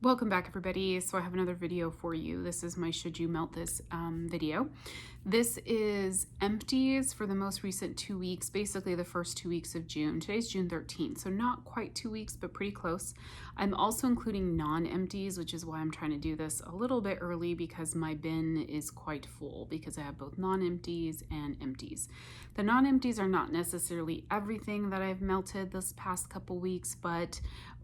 Welcome back, everybody. So I have another video for you. This is my Should You Melt This video. This is empties for the most recent 2 weeks, basically the first 2 weeks of June. Today's June 13th, so not quite 2 weeks, but pretty close. I'm also including non-empties, which is why I'm trying to do this a little bit early because my bin is quite full because I have both non-empties and empties. The non-empties are not necessarily everything that I've melted this past couple weeks, but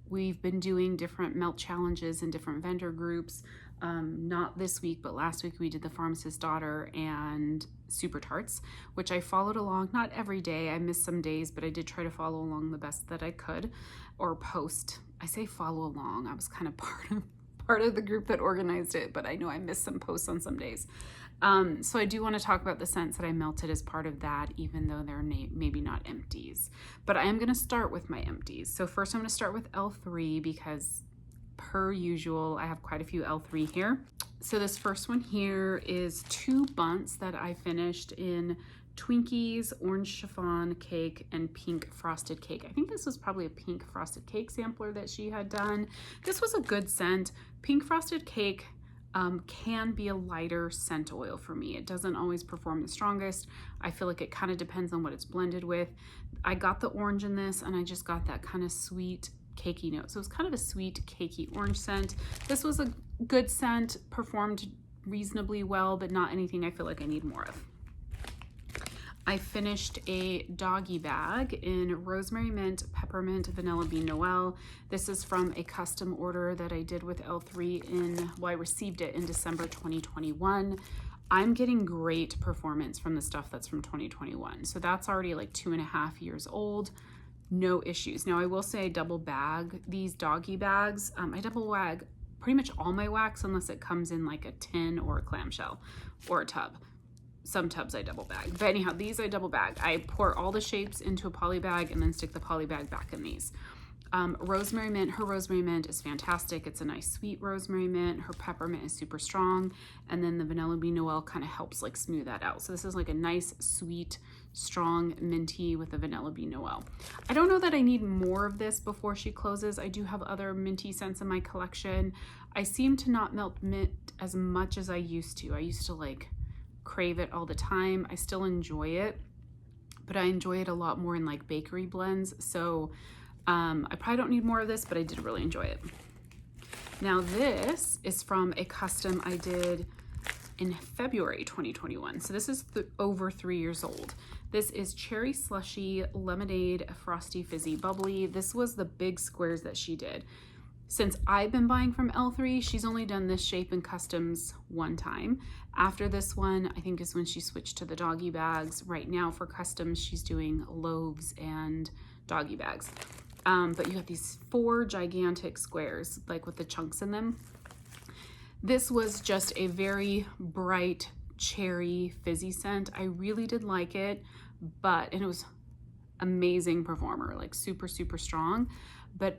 we've been doing different melt challenges in different vendor groups. Not this week, but last week we did the Pharmacist daughter and Super Tarts, which I followed along, not every day. I missed some days, but I did try to follow along the best that I could, or post. I say follow along. I was kind of part of the group that organized it, but I know I missed some posts on some days. So I do want to talk about the scents that I melted as part of that, even though they're maybe not empties. But I am going to start with my empties. So first I'm going to start with L3 because per usual, I have quite a few L3 here. So this first one here is 2 bunts that I finished in Twinkies, orange chiffon cake, and pink frosted cake. I think this was probably a pink frosted cake sampler that she had done. This was a good scent. Pink frosted cake can be a lighter scent oil for me. It doesn't always perform the strongest. I feel like it kind of depends on what it's blended with. I got the orange in this and I just got that kind of sweet cakey note. So it's kind of a sweet cakey orange scent. This was a good scent, performed reasonably well, but not anything I feel like I need more of. I finished a doggy bag in rosemary mint, peppermint, vanilla bean noel. This is from a custom order that I did with L3 I received it in December 2021. I'm getting great performance from the stuff that's from 2021. So that's already like 2.5 years old. No issues. Now I will say I double bag these doggy bags. I double bag pretty much all my wax unless it comes in like a tin or a clamshell or a tub. Some tubs I double bag, but anyhow, these I double bag. I pour all the shapes into a poly bag and then stick the poly bag back in these. Rosemary mint, her rosemary mint is fantastic. It's a nice sweet rosemary mint. Her peppermint is super strong. And then the vanilla bean noel kind of helps like smooth that out. So this is like a nice, sweet, strong minty with a vanilla bean noel. I don't know that I need more of this before she closes. I do have other minty scents in my collection. I seem to not melt mint as much as I used to. I used to like crave it all the time. I still enjoy it, but I enjoy it a lot more in like bakery blends. So I probably don't need more of this, but I did really enjoy it. Now this is from a custom I did in February 2021. So this is over 3 years old. This is cherry slushy lemonade frosty fizzy bubbly. This was the big squares that she did. Since I've been buying from L3, she's only done this shape in customs one time. After this one, I think is when she switched to the doggy bags. Right now for customs, she's doing loaves and doggy bags. But you got these 4 gigantic squares, like with the chunks in them. This was just a very bright cherry fizzy scent. I really did like it, and it was amazing performer, like super, super strong. But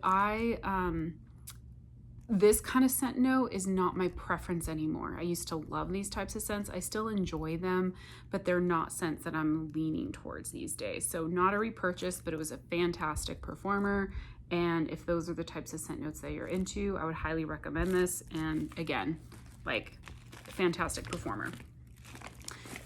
this kind of scent note is not my preference anymore. I used to love these types of scents. I still enjoy them, but they're not scents that I'm leaning towards these days. So not a repurchase, but it was a fantastic performer. And if those are the types of scent notes that you're into, I would highly recommend this. And again, like fantastic performer.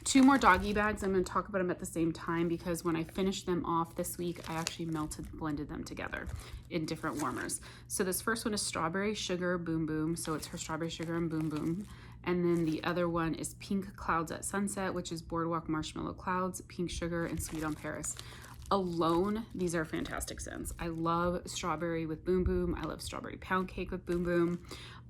2 more doggy bags. I'm going to talk about them at the same time because when I finished them off this week, I actually blended them together in different warmers. So this first one is strawberry sugar boom boom. So it's her strawberry sugar and boom boom. And then the other one is pink clouds at sunset, which is boardwalk marshmallow clouds, pink sugar, and sweet on Paris. Alone, these are fantastic scents. I love strawberry with boom boom. I love strawberry pound cake with boom boom.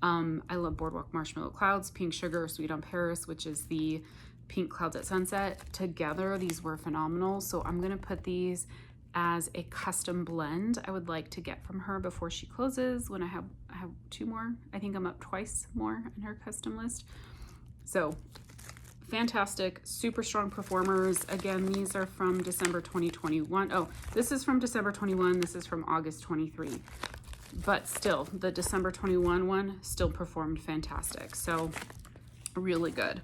I love boardwalk marshmallow clouds, pink sugar, sweet on Paris, which is the pink clouds at sunset. Together these were phenomenal. So I'm going to put these as a custom blend I would like to get from her before she closes, when I have 2 more. I think I'm up twice more in her custom list. So fantastic, super strong performers. Again, these are from December 2021. Oh, this is from December 21. This is from August 23. But still, the December 21 one still performed fantastic. So really good.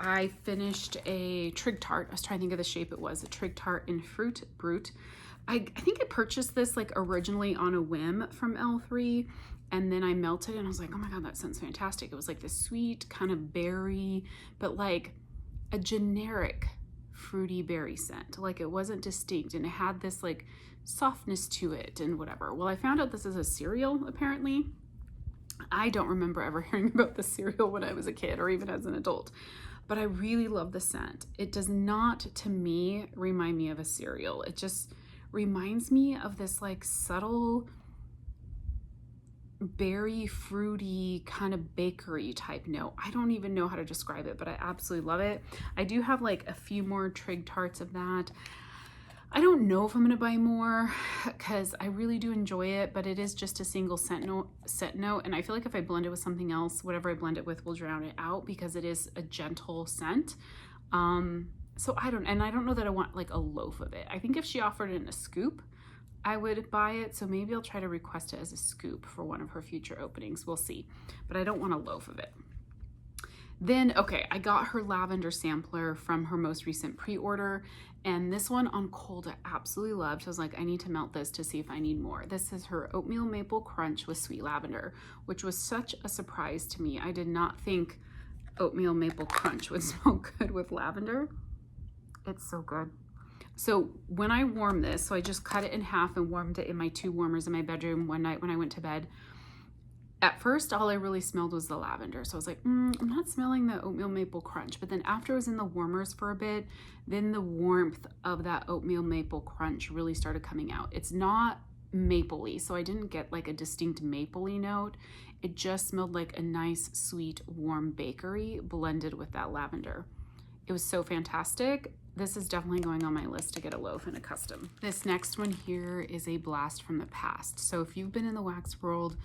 I finished a Trig Tart. I was trying to think of the shape it was. A Trig Tart in Fruit Brute. I think I purchased this like originally on a whim from L3, and then I melted it and I was like, oh my God, that scent's fantastic. It was like this sweet kind of berry, but like a generic fruity berry scent. Like it wasn't distinct, and it had this like softness to it and whatever. Well, I found out this is a cereal apparently. I don't remember ever hearing about the cereal when I was a kid or even as an adult, but I really love the scent. It does not, to me, remind me of a cereal. It just reminds me of this like subtle berry fruity kind of bakery type note. I don't even know how to describe it, but I absolutely love it. I do have like a few more Trig Tarts of that. I don't know if I'm gonna buy more because I really do enjoy it, but it is just a single scent note, and I feel like if I blend it with something else, whatever I blend it with will drown it out because it is a gentle scent. So I don't know that I want like a loaf of it. I think if she offered it in a scoop, I would buy it. So maybe I'll try to request it as a scoop for one of her future openings. We'll see, but I don't want a loaf of it. Then, okay, I got her lavender sampler from her most recent pre-order, and this one on cold I absolutely loved. So I was like, I need to melt this to see if I need more. This is her oatmeal maple crunch with sweet lavender, which was such a surprise to me. I did not think oatmeal maple crunch would smell good with lavender. It's so good. So when I warm this, so I just cut it in half and warmed it in my 2 warmers in my bedroom one night when I went to bed. At first, all I really smelled was the lavender. So I was like, I'm not smelling the oatmeal maple crunch. But then after I was in the warmers for a bit, then the warmth of that oatmeal maple crunch really started coming out. It's not mapley, so I didn't get like a distinct mapley note. It just smelled like a nice, sweet, warm bakery blended with that lavender. It was so fantastic. This is definitely going on my list to get a loaf and a custom. This next one here is a blast from the past. So if you've been in the wax world,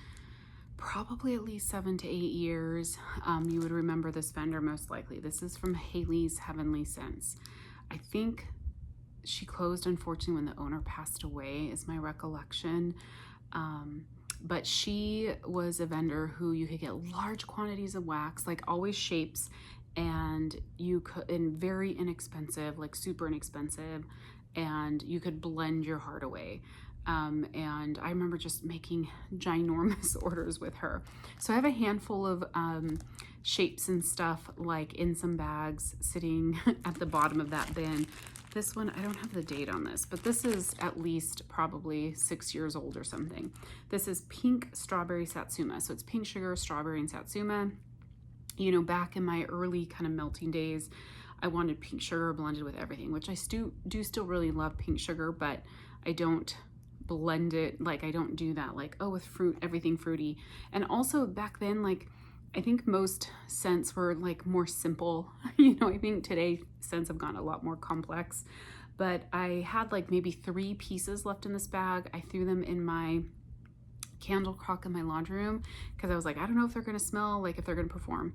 probably at least 7 to 8 years, you would remember this vendor most likely. This is from Haley's Heavenly Scents. I think she closed, unfortunately, when the owner passed away, is my recollection. But she was a vendor who you could get large quantities of wax, like always shapes, and you could, and very inexpensive, like super inexpensive, and you could blend your heart away. And I remember just making ginormous orders with her. So I have a handful of shapes and stuff like in some bags sitting at the bottom of that bin. This one, I don't have the date on this, but this is at least probably 6 years old or something. This is pink strawberry satsuma. So it's pink sugar, strawberry, and satsuma. You know, back in my early kind of melting days, I wanted pink sugar blended with everything, which I do still really love pink sugar, but I don't blend it, like I don't do that like, oh, with fruit, everything fruity. And also back then, like I think most scents were like more simple. You know, I think today scents have gotten a lot more complex, but I had like maybe 3 pieces left in this bag. I threw them in my candle crock in my laundry room because I was like, I don't know if they're going to smell, like if they're going to perform.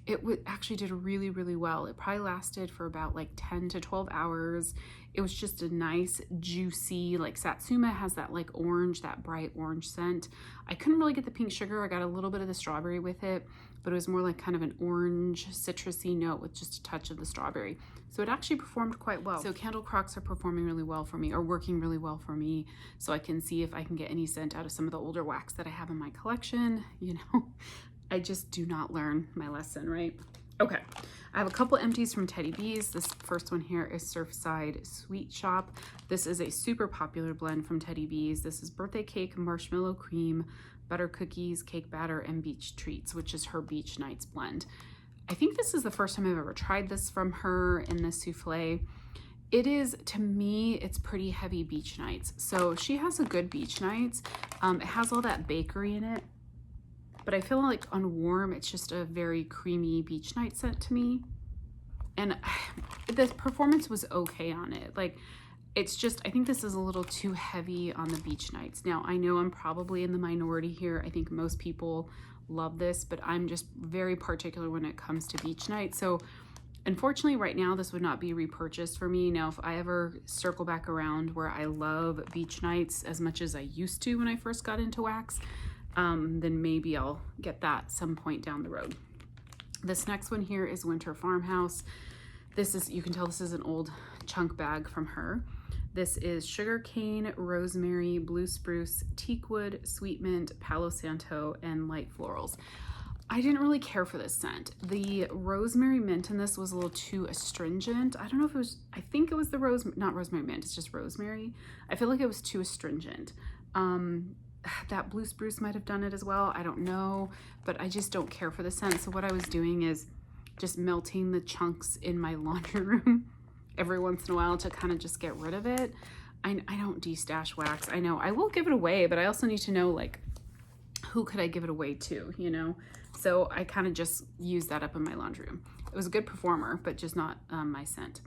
It actually did really, really well. It probably lasted for about like 10 to 12 hours. It was just a nice, juicy, like satsuma has that like orange, that bright orange scent. I couldn't really get the pink sugar. I got a little bit of the strawberry with it, but it was more like kind of an orange, citrusy note with just a touch of the strawberry. So it actually performed quite well. So candle crocks are performing really well for me, or working really well for me. So I can see if I can get any scent out of some of the older wax that I have in my collection, you know. I just do not learn my lesson, right? Okay, I have a couple empties from Teddy B's. This first one here is Surfside Sweet Shop. This is a super popular blend from Teddy B's. This is birthday cake, marshmallow cream, butter cookies, cake batter, and beach treats, which is her Beach Nights blend. I think this is the first time I've ever tried this from her in the souffle. It is, to me, it's pretty heavy Beach Nights. So she has a good Beach Nights. It has all that bakery in it, but I feel like on warm, it's just a very creamy Beach Night scent to me. And the performance was okay on it. Like, it's just, I think this is a little too heavy on the Beach Nights. Now, I know I'm probably in the minority here. I think most people love this, but I'm just very particular when it comes to Beach Nights. So unfortunately, right now, this would not be repurchased for me. Now, if I ever circle back around where I love Beach Nights as much as I used to when I first got into wax, then maybe I'll get that some point down the road. This next one here is Winter Farmhouse. This is, you can tell this is an old chunk bag from her. This is sugarcane, rosemary, blue spruce, teakwood, sweet mint, palo santo, and light florals. I didn't really care for this scent. The rosemary mint in this was a little too astringent. I don't know if it was, I think it was the not rosemary mint, it's just rosemary. I feel like it was too astringent. That blue spruce might have done it as well. I don't know, but I just don't care for the scent. So what I was doing is just melting the chunks in my laundry room every once in a while to kind of just get rid of it. I don't de-stash wax. I know I will give it away, but I also need to know, like, who could I give it away to, you know? So I kind of just used that up in my laundry room. It was a good performer, but just not my scent.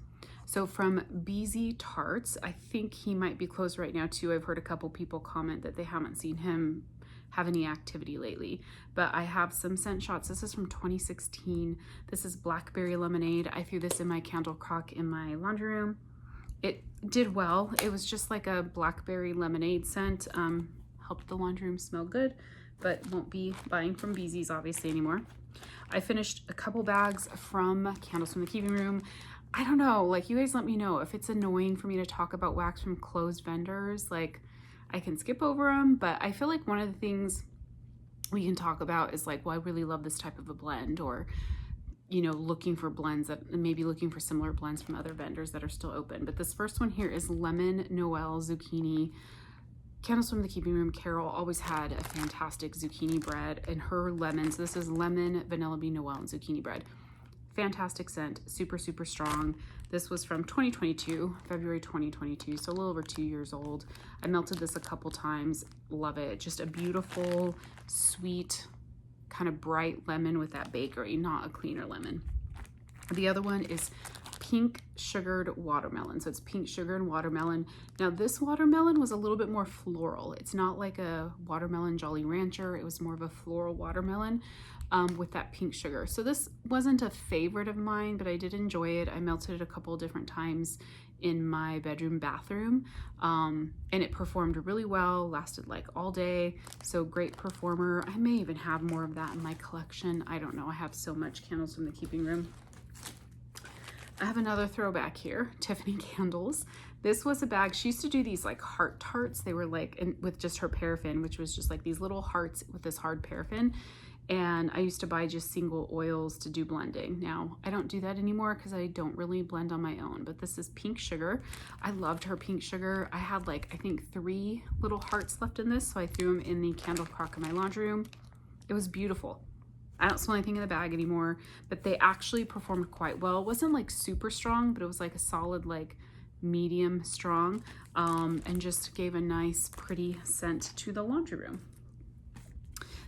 So from BZ Tarts, I think he might be closed right now too. I've heard a couple people comment that they haven't seen him have any activity lately, but I have some scent shots. This is from 2016. This is Blackberry Lemonade. I threw this in my candle crock in my laundry room. It did well. It was just like a blackberry lemonade scent. Helped the laundry room smell good, but won't be buying from BZ's obviously anymore. I finished a couple bags from Candles from the Keeping Room. I don't know, like, you guys let me know if it's annoying for me to talk about wax from closed vendors. Like, I can skip over them, but I feel like one of the things we can talk about is like, well, I really love this type of a blend, or, you know, looking for blends that maybe looking for similar blends from other vendors that are still open. But this first one here is Lemon Noel Zucchini. Candles from the Keeping Room, Carol always had a fantastic zucchini bread, and her lemons, this is lemon, vanilla bean, Noel, and zucchini bread. Fantastic scent, super, super strong. This was from 2022, February 2022, so a little over 2 years old. I melted this a couple times, love it. Just a beautiful, sweet, kind of bright lemon with that bakery, not a cleaner lemon. The other one is pink sugared watermelon. So it's pink sugar and watermelon. Now this watermelon was a little bit more floral. It's not like a watermelon Jolly Rancher. It was more of a floral watermelon with that pink sugar. So this wasn't a favorite of mine, but I did enjoy it. I melted it a couple different times in my bedroom bathroom, and it performed really well, lasted like all day. So great performer. I may even have more of that in my collection. I don't know. I have so much Candles from the Keeping Room. I have another throwback here, Tiffany Candles. This was a bag. She used to do these like heart tarts. They were like with just her paraffin, which was just like these little hearts with this hard paraffin. And I used to buy just single oils to do blending. Now, I don't do that anymore because I don't really blend on my own, but this is pink sugar. I loved her pink sugar. I had like, I think 3 little hearts left in this, so I threw them in the candle crock in my laundry room. It was beautiful. I don't smell anything in the bag anymore, but they actually performed quite well. It wasn't like super strong, but it was like a solid, like medium strong, and just gave a nice, pretty scent to the laundry room.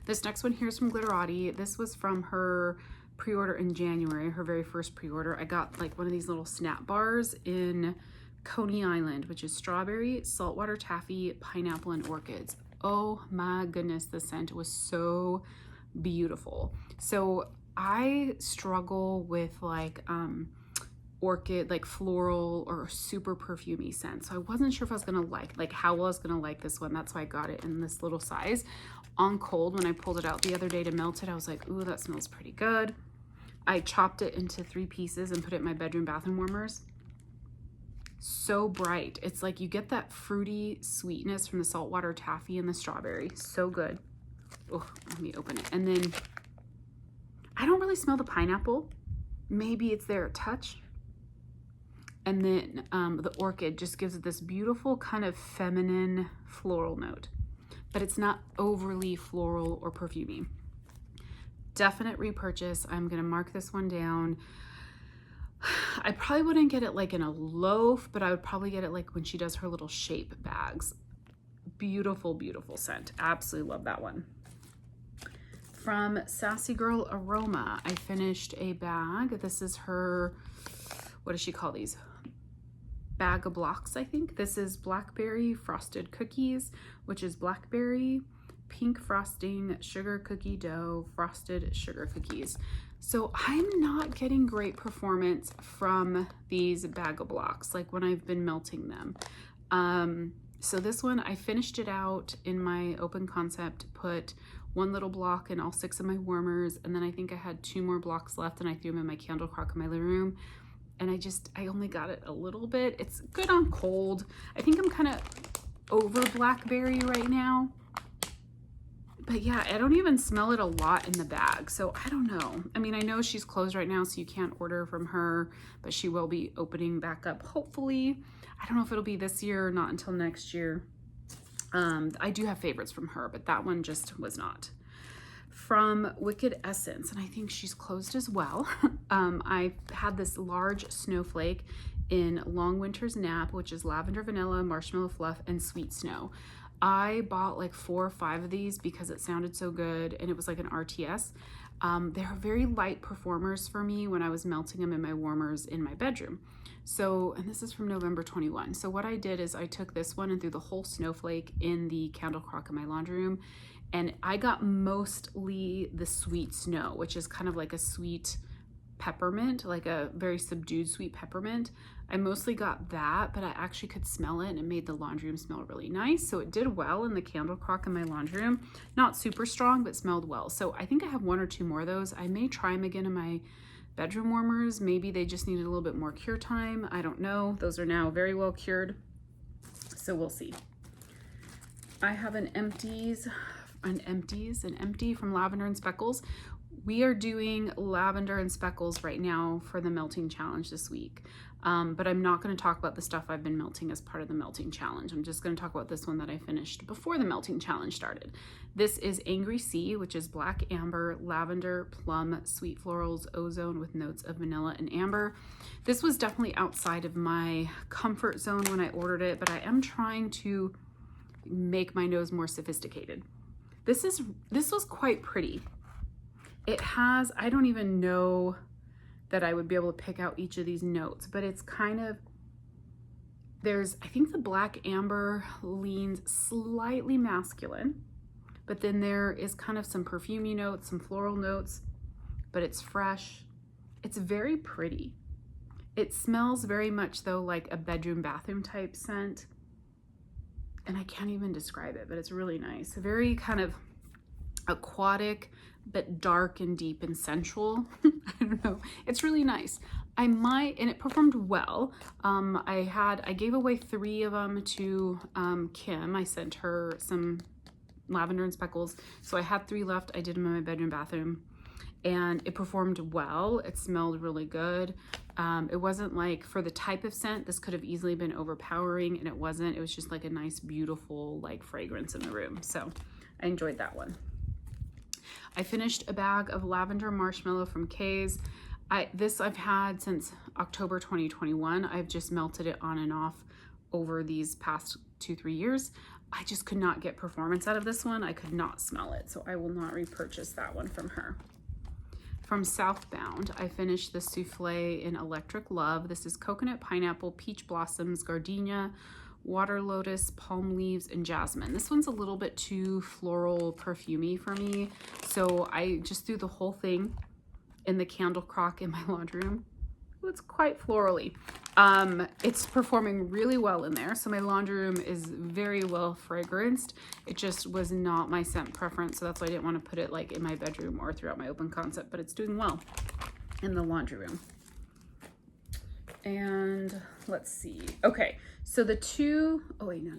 This next one here is from Glitterati. This was from her pre-order in January, her very first pre-order. I got like one of these little snap bars in Coney Island, which is strawberry, saltwater taffy, pineapple, and orchids. Oh my goodness, the scent was so beautiful. So I struggle with like orchid, like floral or super perfumey scent. So I wasn't sure if I was gonna like how well I was gonna like this one. That's why I got it in this little size. On cold, when I pulled it out the other day to melt it, I was like, ooh, that smells pretty good. I chopped it into 3 pieces and put it in my bedroom bathroom warmers. So bright. It's like you get that fruity sweetness from the saltwater taffy and the strawberry. So good. Oh, let me open it. And then I don't really smell the pineapple. Maybe it's there a touch. And then the orchid just gives it this beautiful kind of feminine floral note, but it's not overly floral or perfumey. Definite repurchase. I'm gonna mark this one down. I probably wouldn't get it like in a loaf, but I would probably get it like when she does her little shape bags. Beautiful, beautiful scent. Absolutely love that one. From Sassy Girl Aroma, I finished a bag. This is her, what does she call these? Bag of blocks, I think. This is blackberry frosted cookies, which is blackberry, pink frosting, sugar cookie dough, frosted sugar cookies. So I'm not getting great performance from these bag of blocks, like when I've been melting them. So this one, I finished it out in my open concept, put 1 little block in all 6 of my warmers, and then I think I had 2 more blocks left, and I threw them in my candle crock in my living room. and I only got it a little bit. It's good on cold. I think I'm kind of over blackberry right now. But yeah, I don't even smell it a lot in the bag, so I don't know. I mean, I know she's closed right now, so you can't order from her, but she will be opening back up, hopefully. I don't know if it'll be this year or not until next year. I do have favorites from her, but that one just was not. From Wicked Essence, and I think she's closed as well. I had this large snowflake in Long Winter's Nap, which is lavender, vanilla, marshmallow fluff, and sweet snow. I bought like 4 or 5 of these because it sounded so good, and it was like an RTS. They're very light performers for me when I was melting them in my warmers in my bedroom. So, and this is from November 21. So what I did is I took this one and threw the whole snowflake in the candle crock in my laundry room, and I got mostly the sweet snow, which is kind of like a sweet peppermint, like a very subdued sweet peppermint. I mostly got that, but I actually could smell it, and it made the laundry room smell really nice. So it did well in the candle crock in my laundry room. Not super strong, but smelled well. So I think I have 1 or 2 more of those. I may try them again in my bedroom warmers. Maybe they just needed a little bit more cure time. I don't know. Those are now very well cured. So we'll see. I have an empty from Lavender and Speckles. We are doing Lavender and Speckles right now for the melting challenge this week. But I'm not going to talk about the stuff I've been melting as part of the melting challenge. I'm just going to talk about this one that I finished before the melting challenge started. This is Angry Sea, which is black amber, lavender, plum, sweet florals, ozone with notes of vanilla and amber. This was definitely outside of my comfort zone when I ordered it, but I am trying to make my nose more sophisticated. This was quite pretty. It has, I don't even know that I would be able to pick out each of these notes, but it's kind of, I think the black amber leans slightly masculine, but then there is kind of some perfumey notes, some floral notes, but it's fresh. It's very pretty. It smells very much though like a bedroom bathroom type scent, and I can't even describe it, but it's really nice. Very kind of aquatic, but dark and deep and sensual. I don't know. It's really nice. And it performed well. I gave away 3 of them to Kim. I sent her some Lavender and Speckles. So I had 3 left. I did them in my bedroom, bathroom, and it performed well. It smelled really good. It wasn't like, for the type of scent, this could have easily been overpowering, and it wasn't. It was just like a nice, beautiful like fragrance in the room. So I enjoyed that one. I finished a bag of lavender marshmallow from Kay's. This I've had since October 2021. I've just melted it on and off over these past 2-3 years. I just could not get performance out of this one. I could not smell it, so I will not repurchase that one from her. From Southbound, I finished the souffle in Electric Love. This is coconut, pineapple, peach blossoms, gardenia, water lotus, palm leaves, and jasmine. This one's a little bit too floral perfumey for me, so I just threw the whole thing in the candle crock in my laundry room. It's quite florally. It's performing really well in there, so my laundry room is very well fragranced. It just was not my scent preference, so that's why I didn't want to put it like in my bedroom or throughout my open concept, but it's doing well in the laundry room. And let's see. Okay, so oh wait, no.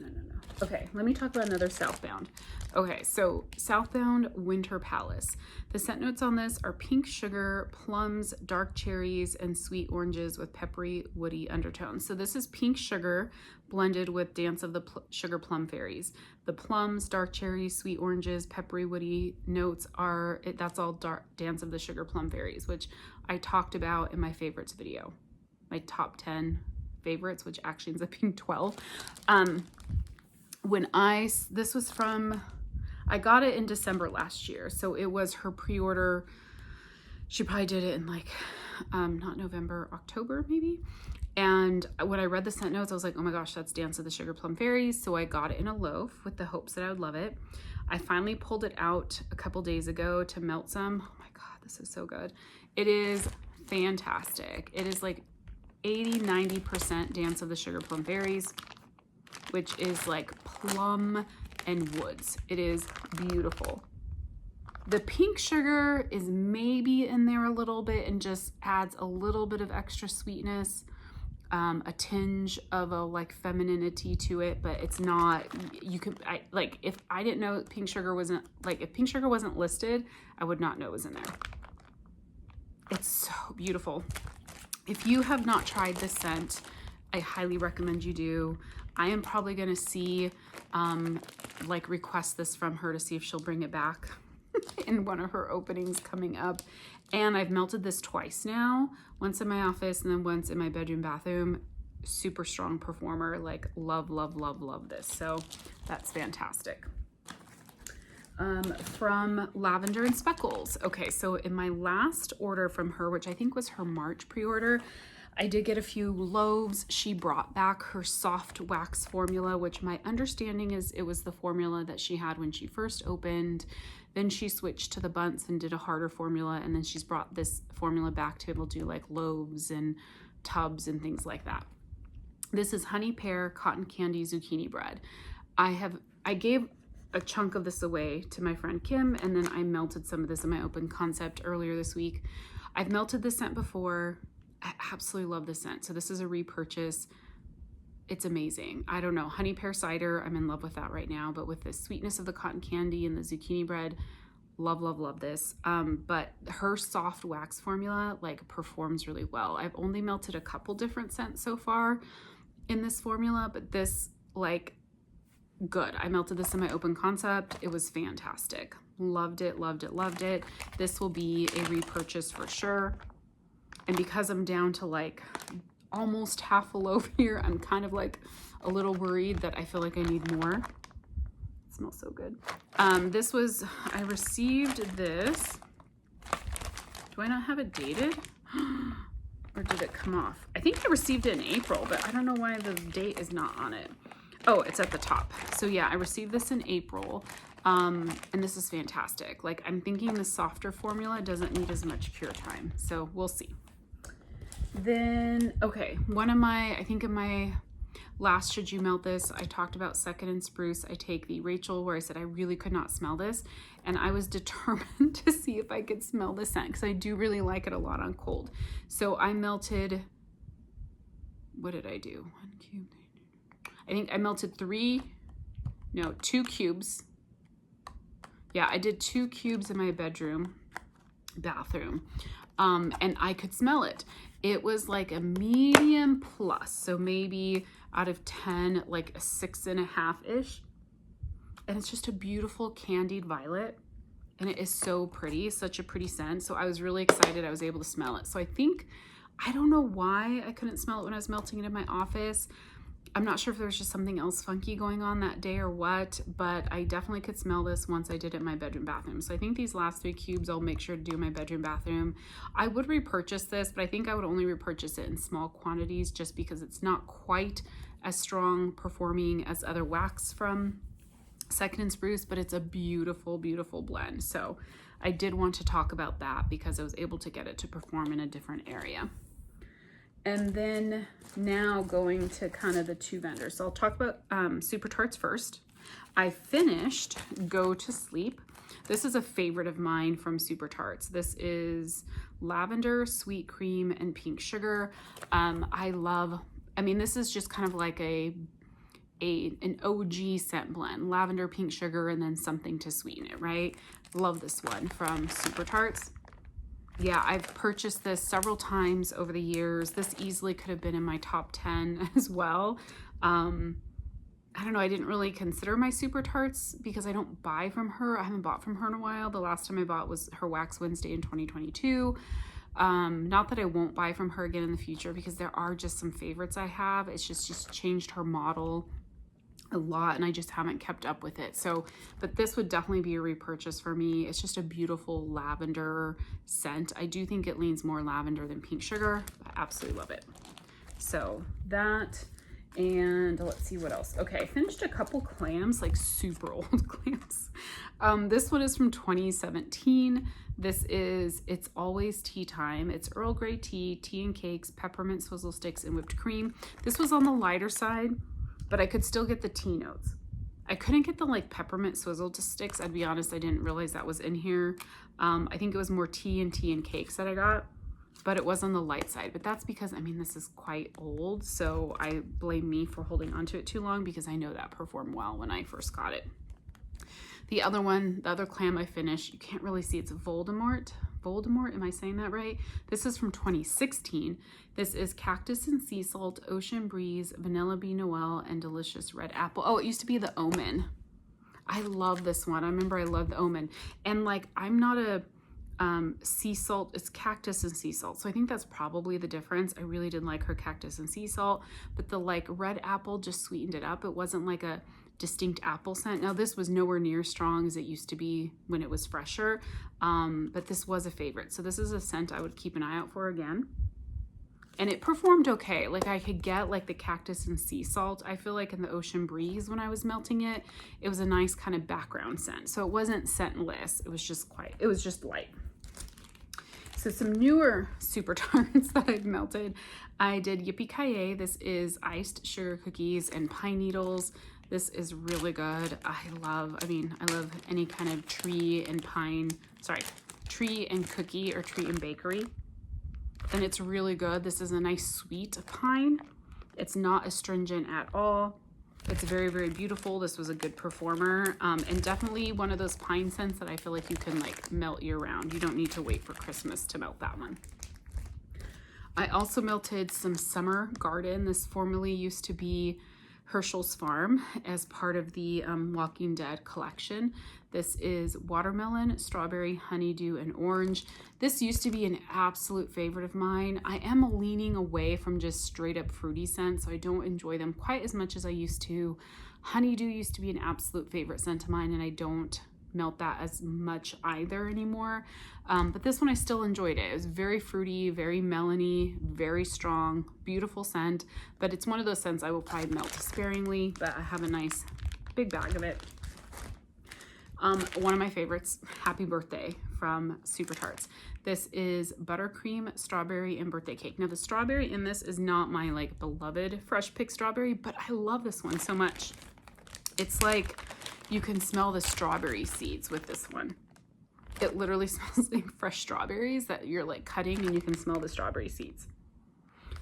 Okay, let me talk about another Southbound. Okay, so Southbound Winter Palace. The scent notes on this are pink sugar, plums, dark cherries, and sweet oranges with peppery, woody undertones. So this is pink sugar blended with Dance of the Sugar Plum Fairies. The plums, dark cherries, sweet oranges, peppery, woody notes that's all Dance of the Sugar Plum Fairies, which I talked about in my favorites video. My top 10 favorites, which actually ends up being 12. This was from, I got it in December last year, so it was her pre-order. She probably did it in like, not November, October maybe. And when I read the scent notes, I was like, oh my gosh, that's Dance of the Sugar Plum Fairies. So I got it in a loaf with the hopes that I would love it. I finally pulled it out a couple days ago to melt some. Oh my God, this is so good. It is fantastic. It is like 80-90% Dance of the Sugar Plum Fairies, which is like plum and woods. It is beautiful. The pink sugar is maybe in there a little bit and just adds a little bit of extra sweetness, a tinge of a like femininity to it, but it's not, you can, like if I didn't know pink sugar wasn't, like if pink sugar wasn't listed, I would not know it was in there. It's so beautiful. If you have not tried this scent, I highly recommend you do. I am probably gonna see, like request this from her to see if she'll bring it back in one of her openings coming up. And I've melted this twice now, once in my office and then once in my bedroom bathroom. Super strong performer, like love, love, love, love this. So that's fantastic. From Lavender and Speckles. Okay, so in my last order from her, which I think was her March pre-order, I did get a few loaves. She brought back her soft wax formula, which my understanding is it was the formula that she had when she first opened. Then she switched to the bunts and did a harder formula, and then she's brought this formula back to be able to do like loaves and tubs and things like that. This is honey pear cotton candy zucchini bread. I gave a chunk of this away to my friend Kim, and then I melted some of this in my open concept earlier this week. I've melted this scent before. I absolutely love this scent. So this is a repurchase. It's amazing. I don't know, honey pear cider, I'm in love with that right now, but with the sweetness of the cotton candy and the zucchini bread, love, love, love this. But her soft wax formula like performs really well. I've only melted a couple different scents so far in this formula, but this like good. I melted this in my open concept. It was fantastic. Loved it, loved it, loved it. This will be a repurchase for sure. And because I'm down to like almost half a loaf here, I'm kind of like a little worried that I feel like I need more. It smells so good. This was, I received this. Do I not have it dated? Or did it come off? I think I received it in April, but I don't know why the date is not on it. Oh, it's at the top. So yeah, I received this in April. And this is fantastic. Like I'm thinking the softer formula doesn't need as much cure time. So we'll see. Then, okay, one of my, I think in my last Should You Melt This, I talked about Second and Spruce. I take the Rachel where I said I really could not smell this. And I was determined to see if I could smell the scent because I do really like it a lot on cold. So I melted, what did I do? 1 cube. I think I melted 2 cubes. Yeah, I did 2 cubes in my bathroom. And I could smell it. It was like a medium plus, so maybe out of 10, like a 6.5-ish. And it's just a beautiful candied violet. And it is so pretty, such a pretty scent. So I was really excited I was able to smell it. So I don't know why I couldn't smell it when I was melting it in my office. I'm not sure if there was just something else funky going on that day or what, but I definitely could smell this once I did it in my bedroom bathroom. So I think these last 3 cubes I'll make sure to do in my bedroom bathroom. I would repurchase this, but I think I would only repurchase it in small quantities just because it's not quite as strong performing as other wax from Second and Spruce, but it's a beautiful, beautiful blend. So I did want to talk about that because I was able to get it to perform in a different area. And then now going to kind of the 2 vendors. So I'll talk about Super Tarts first. I finished Go to Sleep. This is a favorite of mine from Super Tarts. This is lavender, sweet cream, and pink sugar. I mean, this is just kind of like an OG scent blend. Lavender, pink sugar, and then something to sweeten it, right? Love this one from Super Tarts. Yeah, I've purchased this several times over the years. This easily could have been in my top 10 as well. I don't know, I didn't really consider my Super Tarts because I don't buy from her. I haven't bought from her in a while. The last time I bought was her Wax Wednesday in 2022. Not that I won't buy from her again in the future because there are just some favorites I have. It's just changed her model a lot and I just haven't kept up with it. So, but this would definitely be a repurchase for me. It's just a beautiful lavender scent. I do think it leans more lavender than pink sugar. I absolutely love it. So that, and let's see what else. Okay, I finished a couple clams, like super old clams. This one is from 2017. This is It's Always Tea Time. It's Earl Grey tea, tea and cakes, peppermint swizzle sticks, and whipped cream. This was on the lighter side, but I could still get the tea notes. I couldn't get the like peppermint swizzle to sticks. I'd be honest, I didn't realize that was in here. I think it was more tea and cakes that I got, but it was on the light side. But that's because, I mean, this is quite old, so I blame me for holding onto it too long, because I know that performed well when I first got it. The other one, the other clam I finished, you can't really see, it's Voldemort. Voldemort, am I saying that right? This is from 2016. This is Cactus and Sea Salt, Ocean Breeze, Vanilla Bean Noel, and Delicious Red Apple. Oh, it used to be the Omen. I love this one. I remember I loved the Omen. And like, I'm not a sea salt, it's Cactus and Sea Salt. So I think that's probably the difference. I really did like her Cactus and Sea Salt, but the like red apple just sweetened it up. It wasn't like a distinct apple scent. Now this was nowhere near strong as it used to be when it was fresher, but this was a favorite. So this is a scent I would keep an eye out for again. And it performed okay. Like I could get like the Cactus and Sea Salt. I feel like in the Ocean Breeze when I was melting it, it was a nice kind of background scent. So it wasn't scentless. It was just light. So some newer Super Tarts that I've melted. I did Yippee-Ki-Yay. This is iced sugar cookies and pine needles. This is really good. I love any kind of tree and cookie or tree and bakery. And it's really good. This is a nice sweet pine. It's not astringent at all. It's very, very beautiful. This was a good performer. And definitely one of those pine scents that I feel like you can like melt year round. You don't need to wait for Christmas to melt that one. I also melted some Summer Garden. This formerly used to be Herschel's Farm as part of the Walking Dead collection. This is watermelon, strawberry, honeydew, and orange. This used to be an absolute favorite of mine. I am leaning away from just straight up fruity scents, so I don't enjoy them quite as much as I used to. Honeydew used to be an absolute favorite scent of mine, and I don't melt that as much either anymore. But this one I still enjoyed it. It was very fruity, very melony, very strong, beautiful scent. But it's one of those scents I will probably melt sparingly, but I have a nice big bag of it. One of my favorites, Happy Birthday from Super Tarts. This is buttercream, strawberry, and birthday cake. Now the strawberry in this is not my like beloved fresh picked strawberry, but I love this one so much. It's like you can smell the strawberry seeds with this one. It literally smells like fresh strawberries that you're like cutting, and you can smell the strawberry seeds.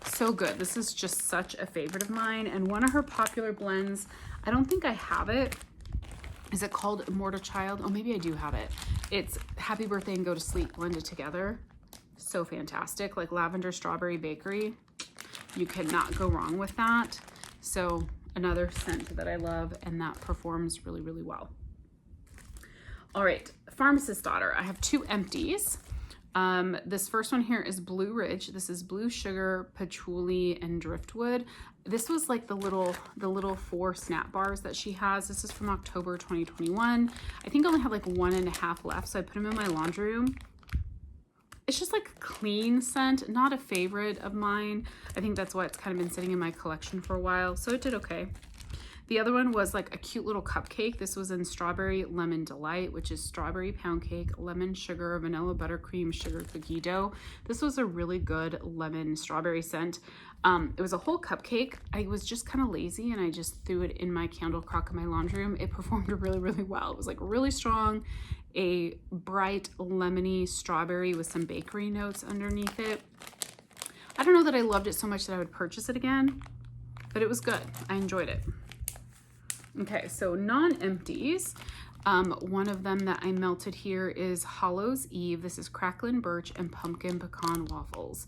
So good. This is just such a favorite of mine, and one of her popular blends, I don't think I have it. Is it called Immortal Child? Oh, maybe I do have it. It's Happy Birthday and Go to Sleep blended together. So fantastic. Like lavender strawberry bakery. You cannot go wrong with that. So another scent that I love, and that performs really, really well. All right, Pharmacist Daughter. I have two empties. This first one here is Blue Ridge. This is blue sugar, patchouli, and driftwood. This was like the little 4 snap bars that she has. This is from October 2021. I think I only have like 1.5 left, so I put them in my laundry room. It's just like a clean scent, not a favorite of mine. I think that's why it's kind of been sitting in my collection for a while, so it did okay. The other one was like a cute little cupcake. This was in Strawberry Lemon Delight, which is strawberry pound cake, lemon sugar, vanilla buttercream, sugar cookie dough. This was a really good lemon strawberry scent. It was a whole cupcake. I was just kind of lazy and I just threw it in my candle crock in my laundry room. It performed really, really well. It was like really strong, a bright lemony strawberry with some bakery notes underneath it. I don't know that I loved it so much that I would purchase it again, but it was good. I enjoyed it. Okay, so non-empties. One of them that I melted here is Hollow's Eve. This is Cracklin' Birch and Pumpkin Pecan Waffles.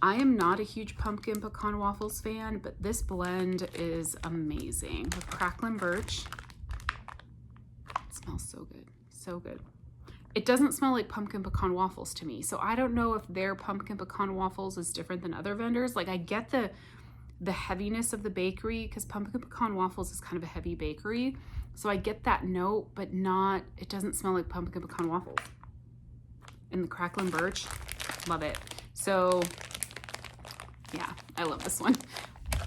I am not a huge pumpkin pecan waffles fan, but this blend is amazing. With Cracklin' Birch, it smells so good, so good. It doesn't smell like pumpkin pecan waffles to me, so I don't know if their pumpkin pecan waffles is different than other vendors. Like I get the heaviness of the bakery, because pumpkin pecan waffles is kind of a heavy bakery, so I get that note, but not, it doesn't smell like pumpkin pecan waffles. And the Cracklin' Birch, love it. So yeah, I love this one.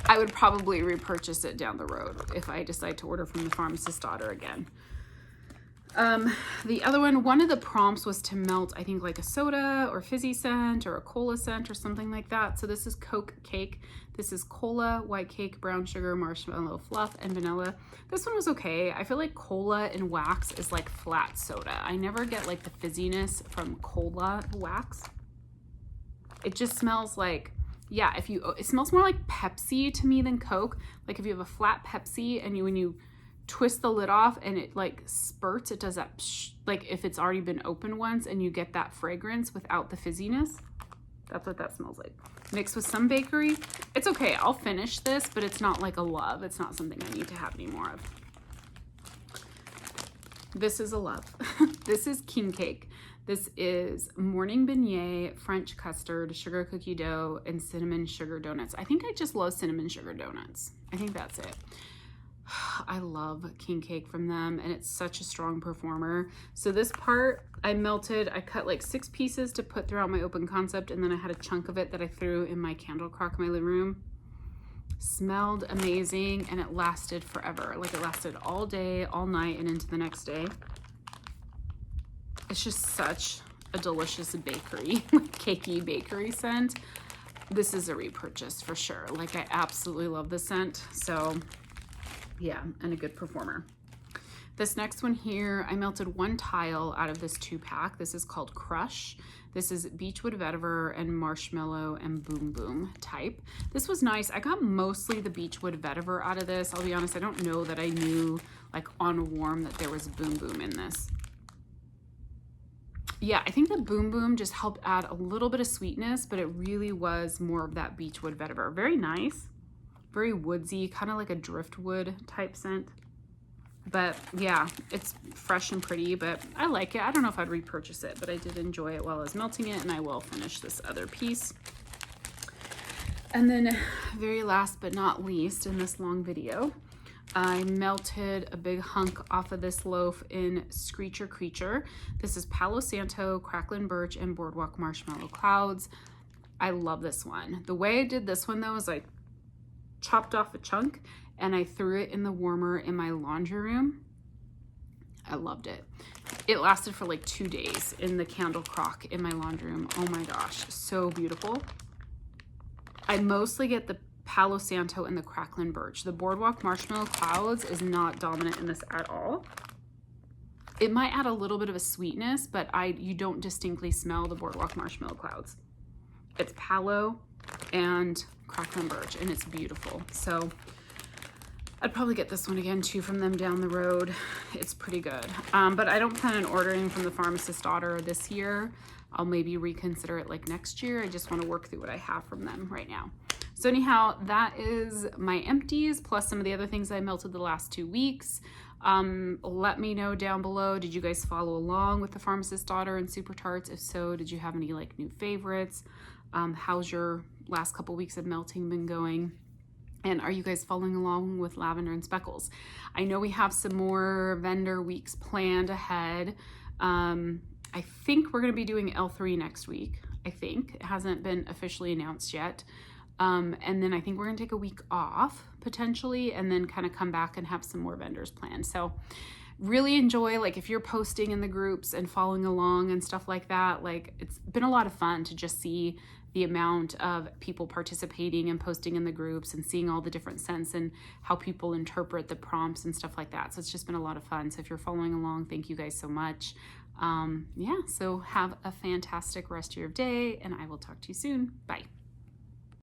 I would probably repurchase it down the road if I decide to order from the Pharmacist Daughter again. The other one of the prompts was to melt, I think, like a soda or fizzy scent or a cola scent or something like that. So this is Coke cake. This is cola, white cake, brown sugar, marshmallow fluff, and vanilla. This one was okay. I feel like cola and wax is like flat soda. I never get like the fizziness from cola wax. It just smells like, yeah, it smells more like Pepsi to me than Coke. Like if you have a flat Pepsi and when you twist the lid off and it like spurts, it does that like if it's already been opened once, and you get that fragrance without the fizziness. That's what that smells like. Mixed with some bakery. It's okay, I'll finish this, but it's not like a love. It's not something I need to have any more of. This is a love. This is king cake. This is morning beignet, French custard, sugar cookie dough, and cinnamon sugar donuts. I think I just love cinnamon sugar donuts. I think that's it. I love king cake from them, and it's such a strong performer. So this part I cut like 6 pieces to put throughout my open concept, and then I had a chunk of it that I threw in my candle crock in my living room. Smelled amazing, and it lasted forever. Like it lasted all day, all night, and into the next day. It's just such a delicious bakery, cakey bakery scent. This is a repurchase for sure. Like I absolutely love the scent. So yeah, and a good performer. This next one here, I melted 1 tile out of this 2-pack. This is called Crush. This is Beechwood Vetiver and Marshmallow and Boom Boom type. This was nice. I got mostly the Beechwood Vetiver out of this. I'll be honest, I don't know that I knew like on warm that there was Boom Boom in this. Yeah, I think the Boom Boom just helped add a little bit of sweetness, but it really was more of that Beechwood Vetiver. Very nice. Very woodsy, kind of like a driftwood type scent. But yeah, it's fresh and pretty, but I like it. I don't know if I'd repurchase it, but I did enjoy it while I was melting it, and I will finish this other piece. And then very last but not least in this long video, I melted a big hunk off of this loaf in Screecher Creature. This is Palo Santo, Cracklin' Birch, and Boardwalk Marshmallow Clouds. I love this one. The way I did this one though is I chopped off a chunk and I threw it in the warmer in my laundry room. I loved it. It lasted for like 2 days in the candle crock in my laundry room. Oh my gosh, so beautiful. I mostly get the Palo Santo and the Cracklin' Birch. The Boardwalk Marshmallow Clouds is not dominant in this at all. It might add a little bit of a sweetness, but you don't distinctly smell the Boardwalk Marshmallow Clouds. It's Palo and Cracklin' Birch, and it's beautiful. So I'd probably get this one again too from them down the road. It's pretty good. But I don't plan on ordering from the Pharmacist daughter this year. I'll maybe reconsider it like next year. I just want to work through what I have from them right now. So anyhow, that is my empties plus some of the other things I melted the last 2 weeks. Let me know down below, did you guys follow along with the Pharmacist daughter and Super Tarts? If so, did you have any like new favorites? How's your last couple weeks of melting been going? And are you guys following along with Lavender and Speckles? I know we have some more vendor weeks planned ahead. I think we're going to be doing L3 next week. I think it hasn't been officially announced yet. And then I think we're going to take a week off potentially, and then kind of come back and have some more vendors planned. So really enjoy, like if you're posting in the groups and following along and stuff like that, like it's been a lot of fun to just see the amount of people participating and posting in the groups and seeing all the different scents and how people interpret the prompts and stuff like that. So it's just been a lot of fun. So if you're following along, thank you guys so much. Yeah, so have a fantastic rest of your day, and I will talk to you soon. Bye.